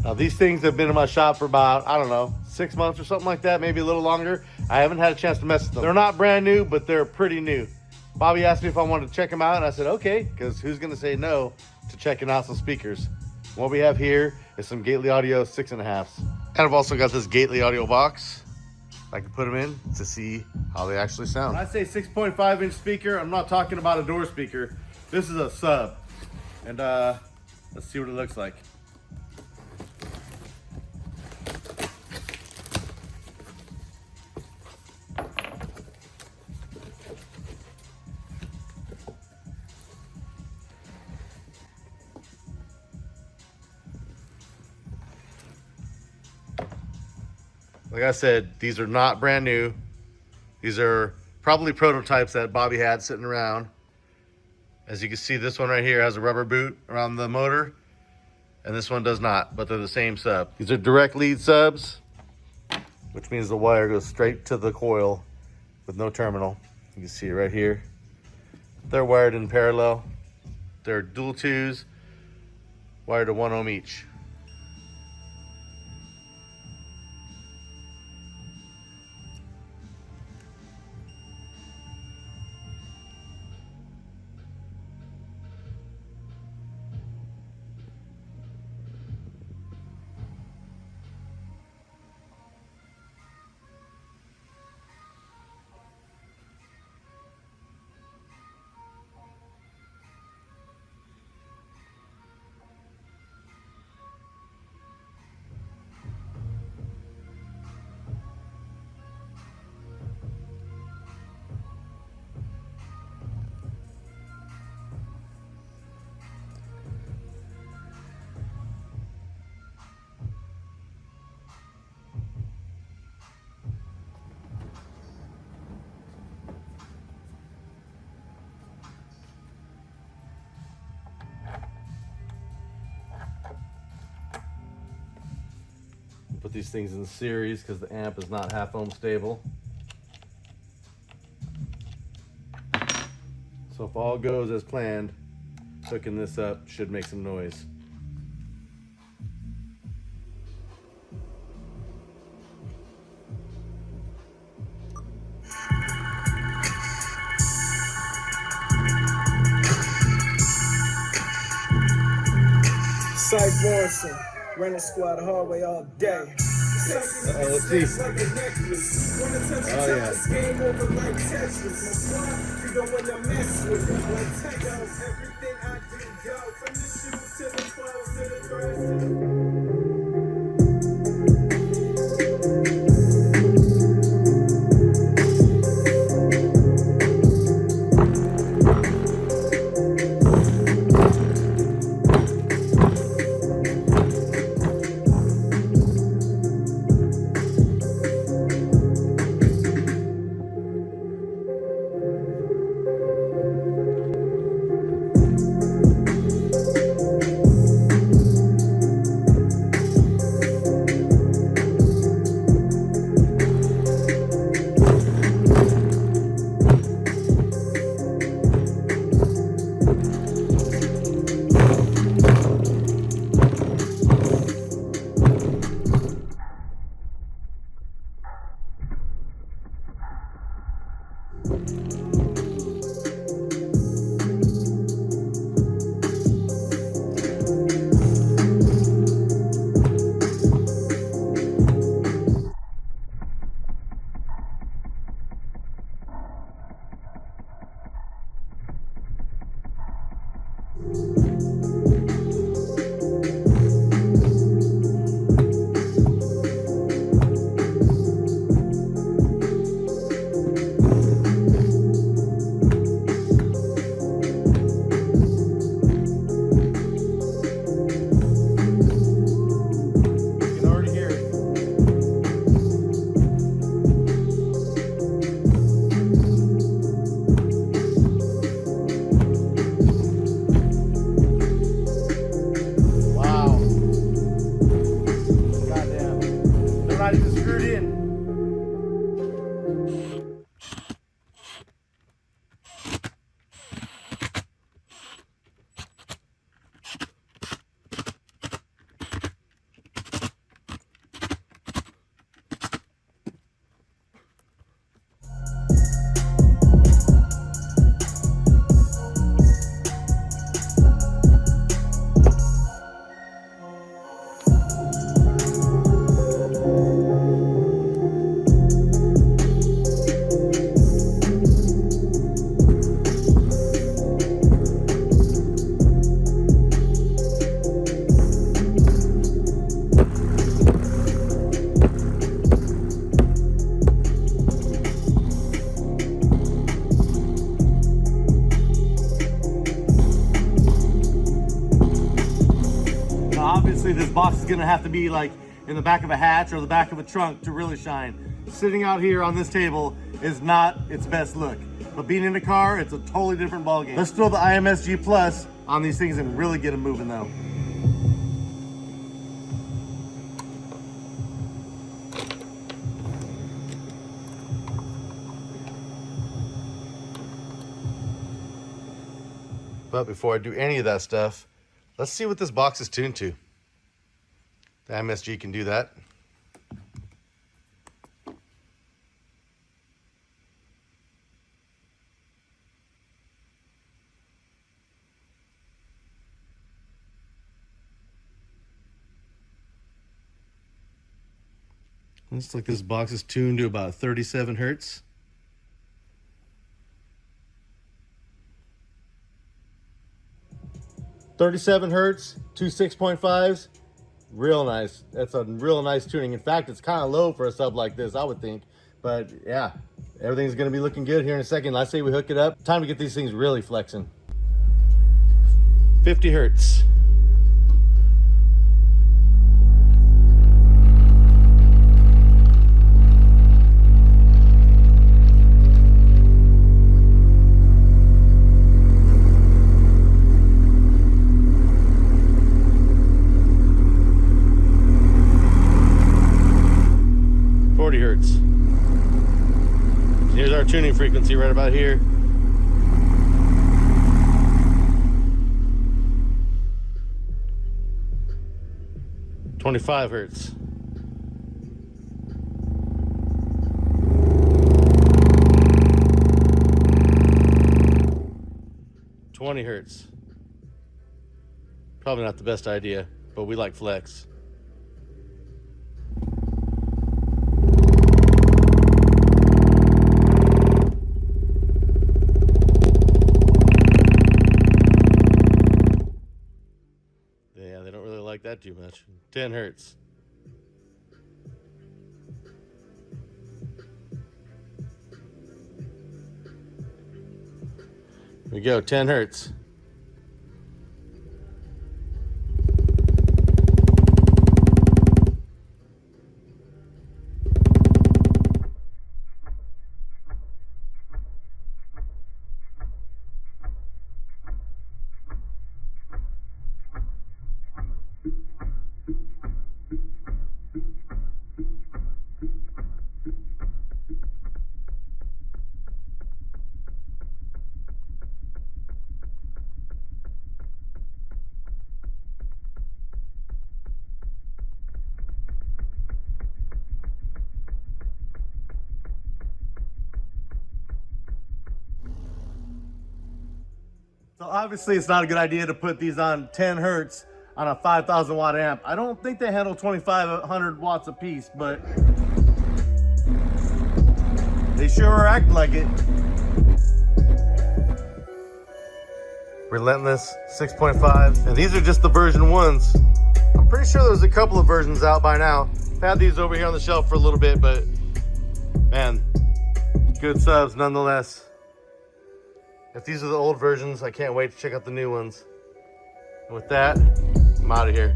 Now these things have been in my shop for about, I don't know, 6 months or something like that, maybe a little longer. I haven't had a chance to mess with them. They're not brand new, but they're pretty new. Bobby asked me if I wanted to check them out, and I said, okay, because who's gonna say no to checking out some speakers? What we have here is some Gately Audio 6.5s. And I've also got this Gately Audio box. I can put them in to see how they actually sound. When I say 6.5 inch speaker, I'm not talking about a door speaker. This is a sub. And let's see what it looks like. Like I said, these are not brand new. These are probably prototypes that Bobby had sitting around. As you can see, this one right here has a rubber boot around the motor, and this one does not, but they're the same sub. These are direct lead subs, which means the wire goes straight to the coil with no terminal. You can see it right here. They're wired in parallel. They're dual 2s, wired to 1 ohm each. Put these things in series because the amp is not half ohm stable. So if all goes as planned, hooking this up should make some noise. Sight Morrison, running squad hallway all day. Let's see. Oh yeah. obviously this box is gonna have to be like in the back of a hatch or the back of a trunk to really shine. Sitting out here on this table is not its best look. But being in a car, it's a totally different ballgame. Let's throw the IMSG Plus on these things and really get them moving though. But before I do any of that stuff, let's see what this box is tuned to. The MSG can do that. Looks like this box is tuned to about 37 hertz. Hertz, two 6.5s, real nice. That's a real nice tuning. In fact, it's kind of low for a sub like this, I would think. But yeah, everything's gonna be looking good here in a second. Let's say we hook it up. Time to get these things really flexing. 50 hertz. Hertz. Here's our tuning frequency right about here. .25 hertz. .20 hertz. Probably not the best idea, but we like flex. Like that too much. 10 hertz. Here we go, 10 hertz. So obviously it's not a good idea to put these on 10 hertz on a 5,000 watt amp. I don't think they handle 2,500 watts a piece, but they sure are acting like it. Relentless 6.5, and these are just the version 1s. I'm pretty sure there's a couple of versions out by now. I've had these over here on the shelf for a little bit, but man, good subs nonetheless. If these are the old versions, I can't wait to check out the new ones. And with that, I'm out of here.